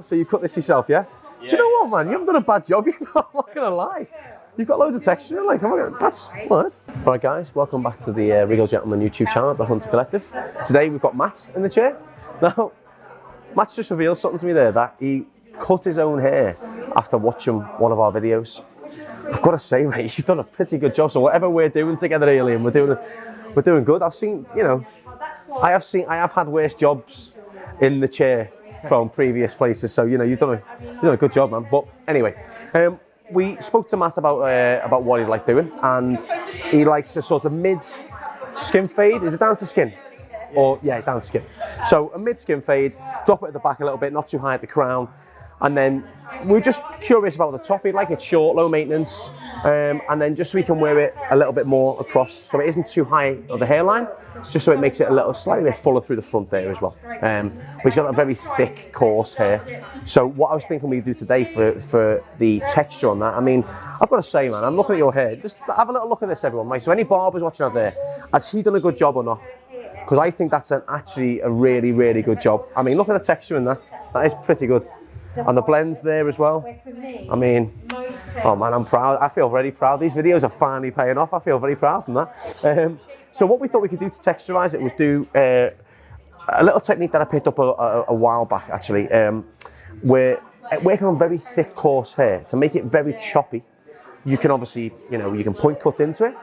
So you cut this yourself, yeah? Do you know what, man? You haven't done a bad job, you know? I'm not gonna lie. You've got loads of texture, like, that's what? Alright guys, welcome back to the Regal Gentleman YouTube channel, the Hunter Collective. Today we've got Matt in the chair. Now, Matt's just revealed something to me there, that he cut his own hair after watching one of our videos. I've got to say, mate, you've done a pretty good job. So whatever we're doing together, Alien, we're doing good. I've seen, you know, I have had worse jobs in the chair from previous places. So you know, you've done a good job, man. But anyway, we spoke to Matt about what he'd like doing, and he likes a sort of mid skin fade. Is it down to skin? Or yeah, down to skin. So a mid skin fade, drop it at the back a little bit, not too high at the crown. And then we're just curious about the top. He'd like it short, low maintenance, and then just so we can wear it a little bit more across, so it isn't too high of the hairline, just so it makes it a little slightly fuller through the front there as well. We've got a very thick, coarse hair. So what I was thinking we'd do today for the texture on that, I mean, I've got to say, man, I'm looking at your hair. Just have a little look at this, everyone. Right? So any barbers watching out there, has he done a good job or not? Because I think that's actually a really, really good job. I mean, look at the texture in that. That is pretty good. And the blends there as well. I mean, oh man, I'm proud. I feel very proud. These videos are finally paying off. I feel very proud from that. So what we thought we could do to texturize it was do a little technique that I picked up a while back, actually. Where working on very thick, coarse hair to make it very choppy. You can obviously, you know, you can point cut into it.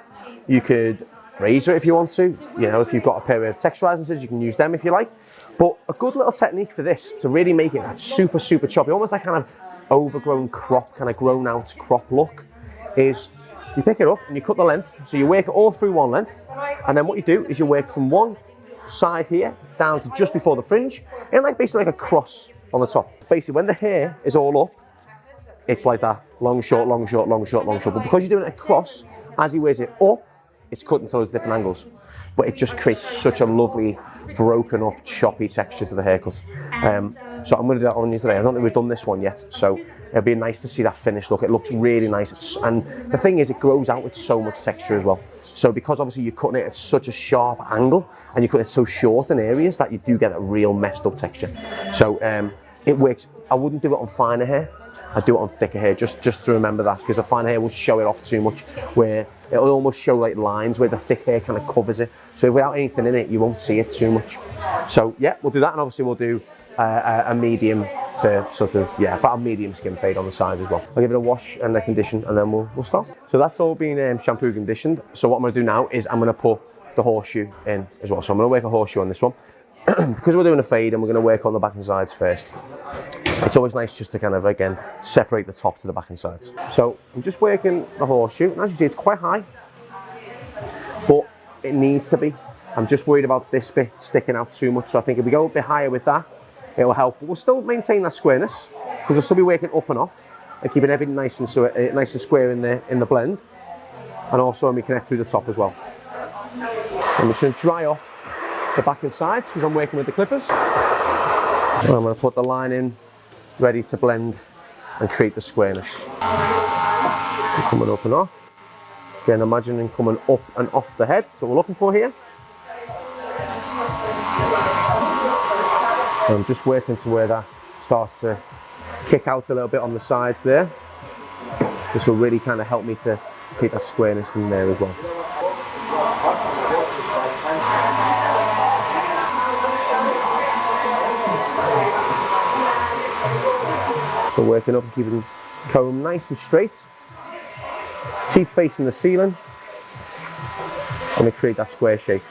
You could razor it if you want to. You know, if you've got a pair of texturizing scissors, you can use them if you like. But a good little technique for this to really make it that super, super choppy, almost like kind of overgrown crop, kind of grown out crop look, is you pick it up and you cut the length. So you work it all through one length. And then what you do is you work from one side here down to just before the fringe, and like basically like a cross on the top. Basically, when the hair is all up, it's like that, long, short, long, short, long, short, long, short. But because you're doing it across, as he wears it up, it's cut into those different angles. But it just creates such a lovely, broken up, choppy texture to the haircut. So I'm going to do that on you today. I don't think we've done this one yet, so it'll be nice to see that finished look. It looks really nice. And the thing is, it grows out with so much texture as well. So because obviously you're cutting it at such a sharp angle, and you cut it so short in areas, that you do get a real messed up texture. So it works. I wouldn't do it on finer hair. I'd do it on thicker hair, just to remember that, because the finer hair will show it off too much, where it'll almost show like lines where the thick hair kind of covers it. So without anything in it, you won't see it too much. So yeah, we'll do that, and obviously we'll do a medium to sort of, yeah, about a medium skin fade on the side as well. I'll give it a wash and a condition, and then we'll start. So that's all been shampoo conditioned. So what I'm going to do now is I'm going to put the horseshoe in as well. So I'm going to work a horseshoe on this one. Because we're doing a fade and we're going to work on the back and sides first. It's always nice just to kind of, again, separate the top to the back and sides. So I'm just working the horseshoe, and as you see, it's quite high, but it needs to be. I'm just worried about this bit sticking out too much, so I think if we go a bit higher with that, it'll help. But we'll still maintain that squareness, because we'll still be working up and off, and keeping everything nice and square in the blend, and also when we connect through the top as well. I'm just going to dry off the back and sides, because I'm working with the clippers. And I'm going to put the line in, ready to blend and create the squareness. Coming up and off. Again, imagining coming up and off the head. So what we're looking for here. And I'm just working to where that starts to kick out a little bit on the sides there. This will really kind of help me to keep that squareness in there as well. So working up and keeping the comb nice and straight, teeth facing the ceiling, and we create that square shape.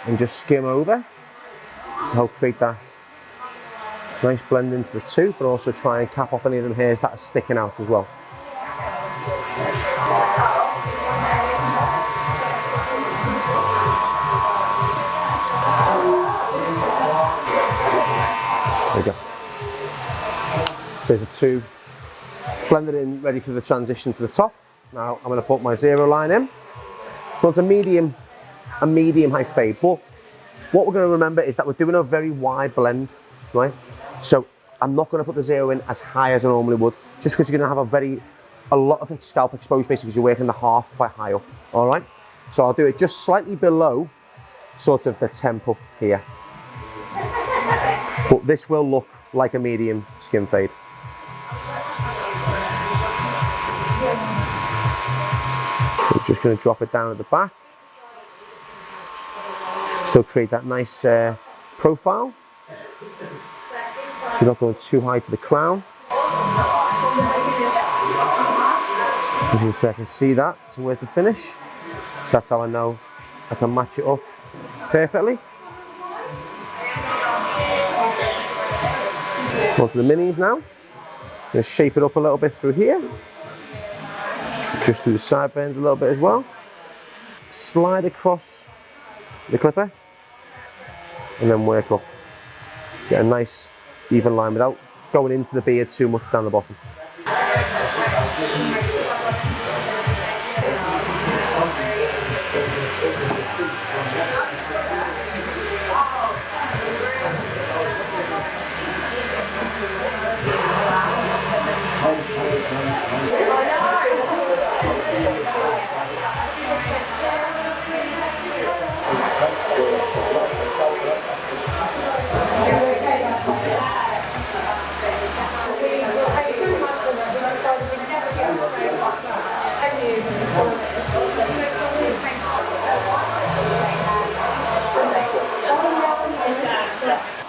And just skim over to help create that nice blend into the two, but also try and cap off any of them hairs that are sticking out as well. There we go. There's the two blended in, ready for the transition to the top. Now I'm going to put my zero line in. So it's a medium high fade. But what we're going to remember is that we're doing a very wide blend, right? So I'm not going to put the zero in as high as I normally would, just because you're going to have a lot of scalp exposed, basically, because you're working the half quite high up. All right. So I'll do it just slightly below, sort of the temple here. But this will look like a medium skin fade. We're just going to drop it down at the back. Still create that nice profile. So you're not going too high to the crown. As you can see, I can see that, so where to finish. So that's how I know I can match it up perfectly. On to the minis now. I'm going to shape it up a little bit through here. Just through the side bends a little bit as well. Slide across the clipper and then work up. Get a nice even line without going into the beard too much down the bottom.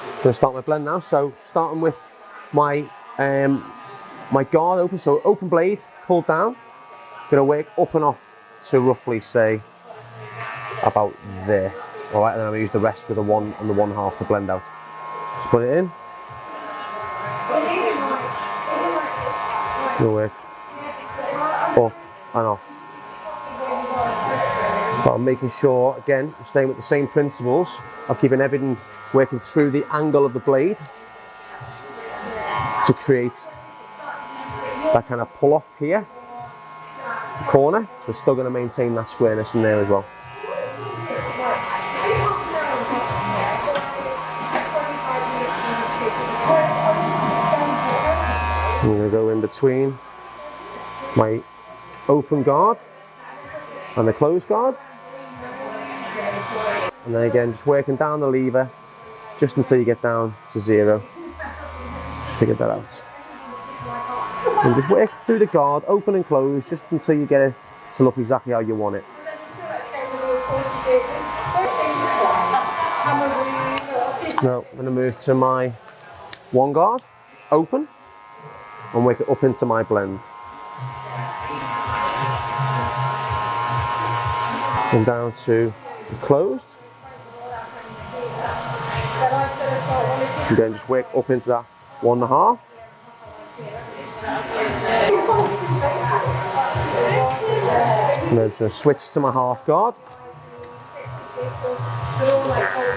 I'm going to start my blend now, so starting with my my guard open, so open blade, pulled down. Going to work up and off to roughly say about there. All right, and then I'm going to use the rest with the 1 and the 1/2 to blend out. Just put it in. Going to work up and off. But I'm making sure, again, I'm staying with the same principles of keeping everything working through the angle of the blade to create that kind of pull off here, corner, so we're still going to maintain that squareness in there as well. I'm going to go in between my open guard and the closed guard, and then again just working down the lever just until you get down to 0, just to get that out. And just work through the guard, open and close, just until you get it to look exactly how you want it. Now I'm going to move to my 1 guard, open, and work it up into my blend. And down to closed. And then just work up into that 1/2. And then I'm just going to switch to my 1/2 guard.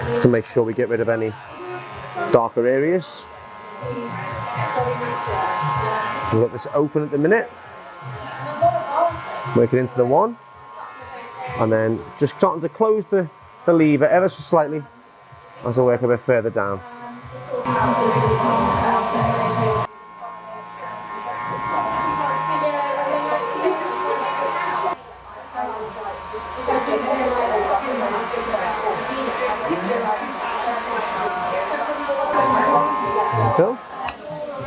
Just to make sure we get rid of any darker areas. We've got this open at the minute. Work it into the 1. And then just starting to close the lever ever so slightly as I work a bit further down. There we go.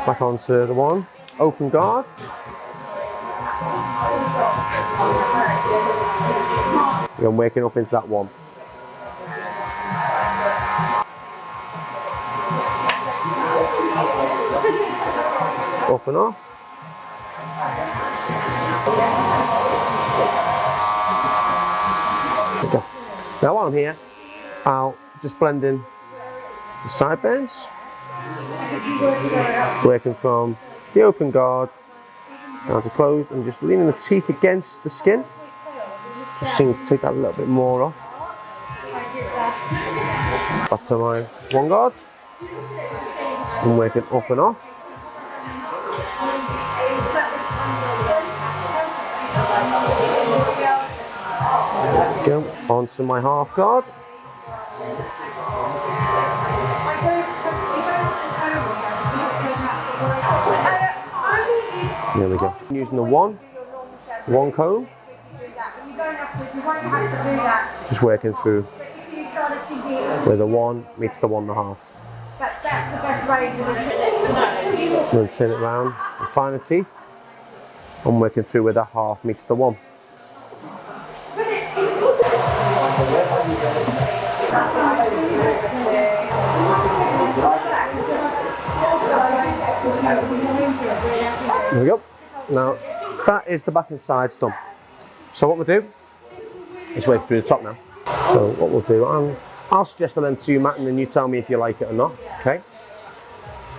Back onto the 1, open guard. I'm working up into that 1. Up and off. Okay. Now while I'm here, I'll just blend in the side bends. Working from the open guard down to closed and just leaning the teeth against the skin. Just seems to take that a little bit more off. Back to my 1 guard. I'm working up and off. There we go. Onto my 1/2 guard. There we go. I'm using the 1 comb. Just working through where the 1 meets the 1/2. That's the best way to do it. And then turn it around to finer teeth. I'm working through where the half meets the one. There we go. Now, that is the back and sides done. So what we'll do is work through the top now. So what we'll do, I'll suggest a length to you, Matt, and then you tell me if you like it or not, okay?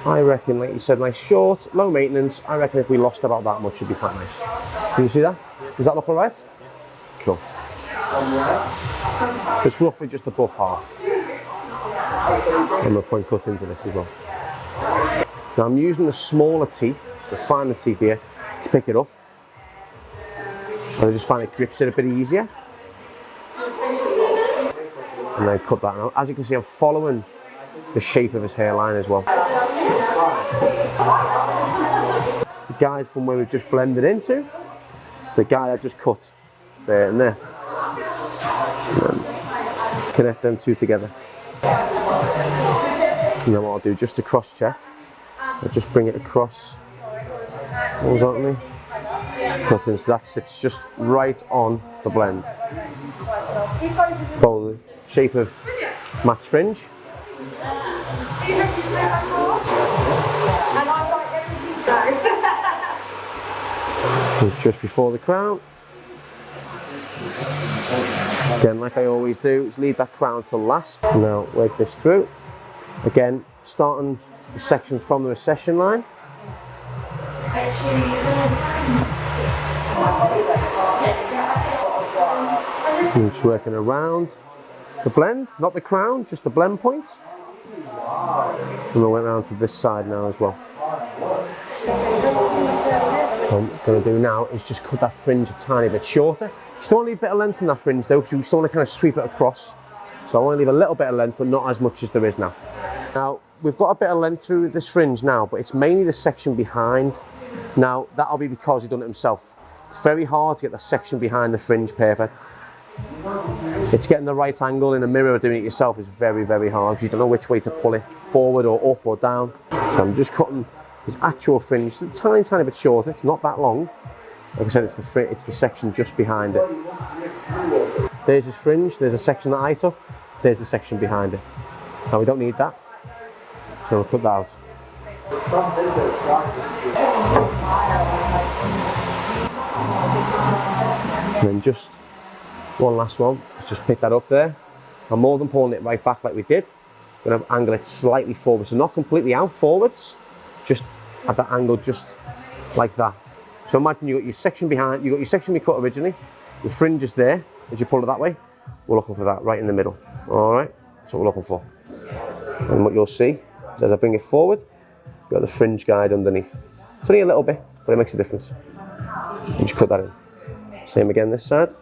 I reckon, like you said, nice short, low maintenance. I reckon if we lost about that much, it'd be quite nice. Can you see that? Does that look all right? Cool. It's roughly just above half. I'm going to point cut into this as well. Now I'm using the smaller teeth, the finer teeth here, to pick it up. And I just find it grips it a bit easier. And then cut that out. As you can see, I'm following the shape of his hairline as well. The guide from where we've just blended into, it's the guide I just cut there and there. And then connect them two together. And then what I'll do, just to cross check, I'll just bring it across horizontally. Cut in, so that sits just right on the blend. Follow the shape of Matt's fringe. And just before the crown. Again, like I always do, is leave that crown till last. Now work this through. Again, starting the section from the recession line. And just working around the blend, not the crown, just the blend point. And I went around to this side now as well. What I'm going to do now is just cut that fringe a tiny bit shorter. Still want to leave a bit of length in that fringe though, because we still want to kind of sweep it across. So I want to leave a little bit of length, but not as much as there is now. Now, we've got a bit of length through this fringe now, but it's mainly the section behind. Now, that'll be because he's done it himself. It's very hard to get the section behind the fringe perfect. It's getting the right angle in a mirror, doing it yourself is very, very hard, because you don't know which way to pull it, forward or up or down. So I'm just cutting his actual fringe a tiny, tiny bit shorter. It's not that long. Like I said, it's the section just behind it. There's his fringe, there's a section that I took, there's the section behind it. Now we don't need that, so we'll cut that out. And then just one last one, just pick that up there. I'm more than pulling it right back like we did. I'm going to angle it slightly forward, so not completely out forwards, just at that angle, just like that. So imagine you got your section behind, you got your section we cut originally, your fringe is there, as you pull it that way, we're looking for that right in the middle. All right, that's what we're looking for. And what you'll see is as I bring it forward, you've got the fringe guide underneath. It's only a little bit, but it makes a difference. You just cut that in. Same again this side.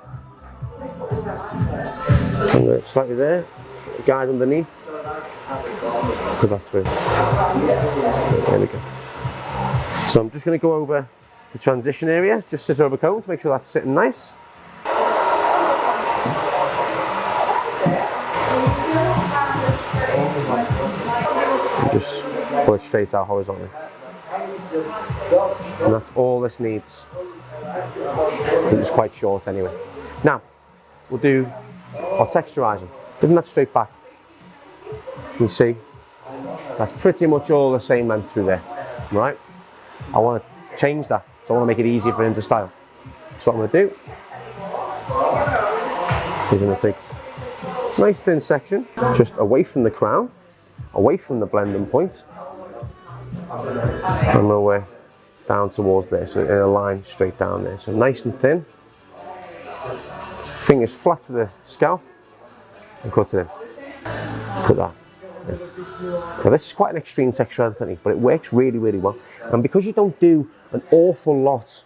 Angle it slightly there, guide underneath, put that through. There we go. So I'm just going to go over the transition area, just sit over comb to make sure that's sitting nice. Just pull it straight out horizontally. And that's all this needs. It's quite short anyway. Now, we'll do our texturizing. Giving that straight back. You can see, that's pretty much all the same length through there, right? I want to change that, so I want to make it easier for him to style. So what I'm going to do is I'm going to take a nice thin section, just away from the crown, away from the blending point, and my way down towards there, so in a line straight down there. So nice and thin, fingers flat to the scalp, and cut it in. Cut that. Yeah. Now this is quite an extreme texturizing technique, but it works really, really well. And because you don't do an awful lot,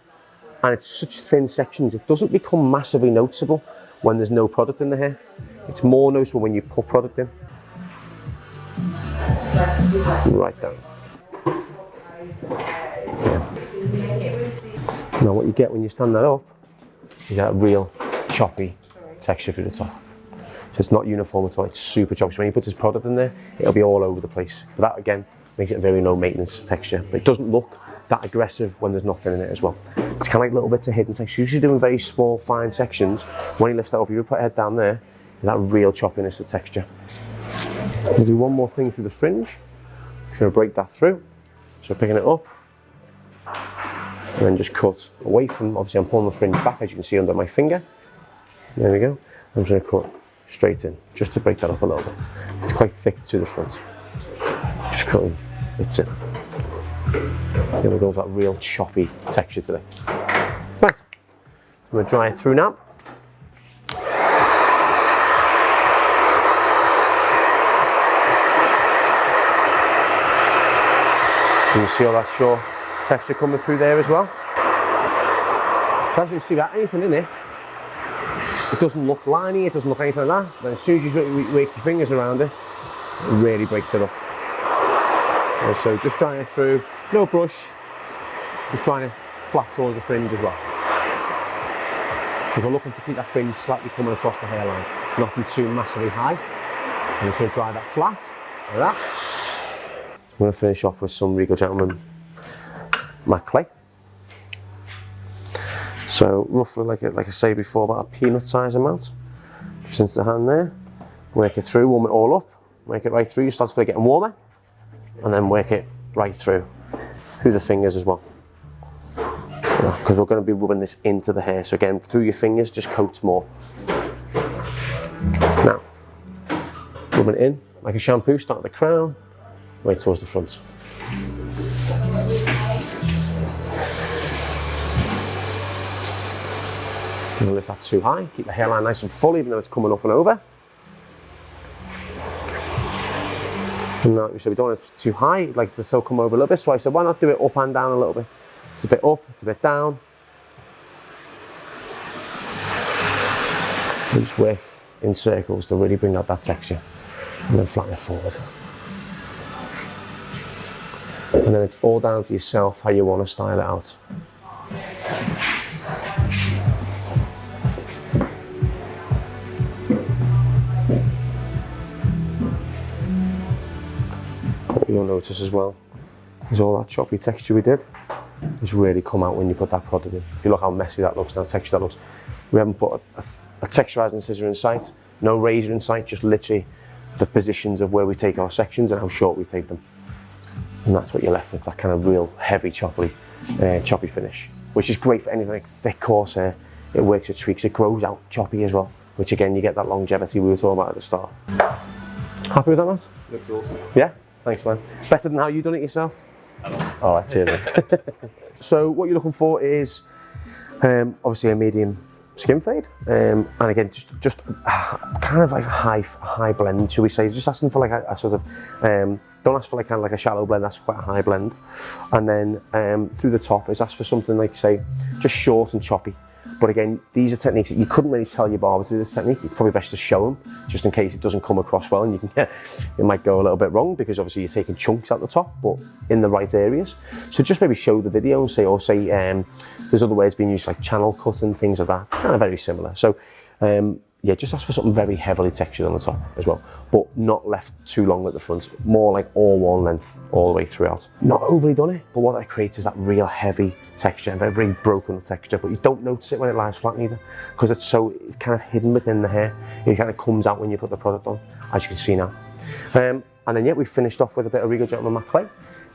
and it's such thin sections, it doesn't become massively noticeable when there's no product in the hair. It's more noticeable when you put product in. Right down. Yeah. Now what you get when you stand that up is that real choppy texture through the top. it's not uniform at all. It's super choppy. So when he puts his product in there, it'll be all over the place. But that again makes it a very low maintenance texture. But it doesn't look that aggressive when there's nothing in it as well. It's kind of like little bits of hidden texture. Usually doing very small, fine sections. When he lifts that up, you put your head down there, that real choppiness of texture. We'll do one more thing through the fringe. Just gonna break that through. So picking it up, and then just cut away from, obviously I'm pulling the fringe back, as you can see under my finger. There we go. I'm just gonna cut straight in, just to break that up a little bit. It's quite thick to the front. Just cutting, that's it. There we go, that real choppy texture today. Right, I'm gonna dry it through now. You can see all that short texture coming through there as well. So as you can see, without anything in it, it doesn't look liney, it doesn't look anything like that. But as soon as you wake your fingers around it, it really breaks it up. And so just drying it through, no brush, just trying to flat towards the fringe as well. Because we're looking to keep that fringe slightly coming across the hairline, nothing too massively high. I'm just going to dry that flat, like that. I'm going to finish off with some Regal Gentleman matte clay. So roughly, like I say before, about a peanut size amount. Just into the hand there. Work it through, warm it all up. Work it right through. You start to feel it getting warmer, and then work it right through the fingers as well. Because we're going to be rubbing this into the hair. So again, through your fingers, just coats more. Now, rubbing it in like a shampoo. Start at the crown, right towards the front. Don't lift that too high, keep the hairline nice and full even though it's coming up and over. And now, so we don't want it too high, you'd like it to still come over a little bit, so I said why not do it up and down a little bit. It's a bit up, it's a bit down. And just work in circles to really bring out that texture. And then flatten it forward. And then it's all down to yourself how you want to style it out. What you'll notice as well is all that choppy texture we did has really come out when you put that product in. If you look how messy that looks, how texture that looks. We haven't put a texturizing scissor in sight, no razor in sight, just literally the positions of where we take our sections and how short we take them. And that's what you're left with, that kind of real heavy choppy finish, which is great for anything like thick, coarse hair. It works, it tweaks, it grows out choppy as well, which again, you get that longevity we were talking about at the start. Happy with that, Matt? Looks awesome. Yeah? Thanks, man. Better than how you done it yourself? All right, cheers. So what you're looking for is obviously a medium skin fade, and again, just kind of like a high blend, should we say? Just asking for like a sort of, don't ask for like kind of like a shallow blend, that's quite a high blend. And then through the top is ask for something like, say, just short and choppy. But again, these are techniques that you couldn't really tell your barber to do this technique. It's probably best to show them, just in case it doesn't come across well and you can get, it might go a little bit wrong because obviously you're taking chunks at the top, but in the right areas. So just maybe show the video and say, there's other ways being used like channel cut and things like that. It's kind of very similar. So yeah, just ask for something very heavily textured on the top as well, but not left too long at the front, more like all one length all the way throughout. Not overly done it, but what that creates is that real heavy texture and very broken texture, but you don't notice it when it lies flat either, because it's kind of hidden within the hair. It kind of comes out when you put the product on, as you can see now. And then yeah, we finished off with a bit of Regal Gentleman matte clay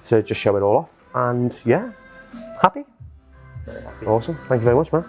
to just show it all off, and yeah, happy? Awesome, thank you very much, man.